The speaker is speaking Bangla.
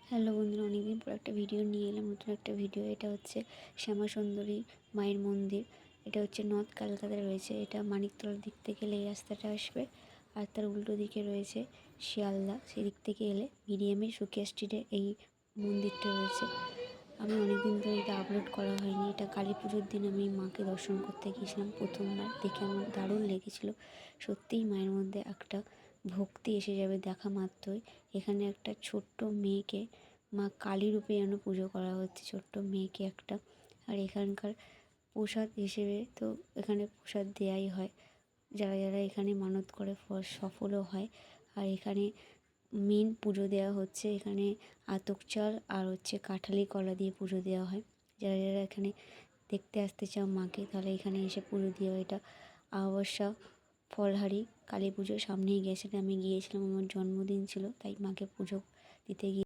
হ্যালো বন্ধুরা, অনেকদিন পর একটা ভিডিও নিয়ে এলাম, নতুন একটা ভিডিও। এটা হচ্ছে শ্যামা সুন্দরী মায়ের মন্দির। এটা হচ্ছে নর্থ কলকাতায় রয়েছে। এটা মানিকতলার দিক থেকে এলে এই রাস্তাটা আসবে, আর তার উল্টো দিকে রয়েছে শিয়ালদা। সেদিক থেকে এলে মিডিয়ামের সুকিয়া স্ট্রিটে এই মন্দিরটা রয়েছে। আমি অনেকদিন ধরে এটা আপলোড করা হয়নি। এটা কালী পুজোর দিন আমি মাকে দর্শন করতে গিয়েছিলাম প্রথমবার, দেখে আমার দারুণ লেগেছিল। সত্যিই মায়ের মধ্যে একটা ভক্তি এসে যাবে দেখা মাত্রই। এখানে একটা ছোট্ট মেয়েকে মা কালী রূপে যেন পুজো করা হচ্ছে, ছোট্ট মেয়েকে একটা। আর এখানকার প্রসাদ হিসেবে তো এখানে প্রসাদ দেয়াই হয়, যারা যারা এখানে মানত করে সফলও হয়। আর এখানে মেন পুজো দেওয়া হচ্ছে, এখানে আতপ চাল আর হচ্ছে কাঁঠালি কলা দিয়ে পুজো দেওয়া হয়। যারা যারা এখানে দেখতে আসতে চাও মাকে, তাহলে এখানে এসে পুজো দিও। এটা আমাবস্যা ফলহারি কালী পুজোর সামনেই গেছিলাম, আমি গিয়েছিলাম, আমার জন্মদিন ছিল, তাই মাকে পুজো দিতে গিয়ে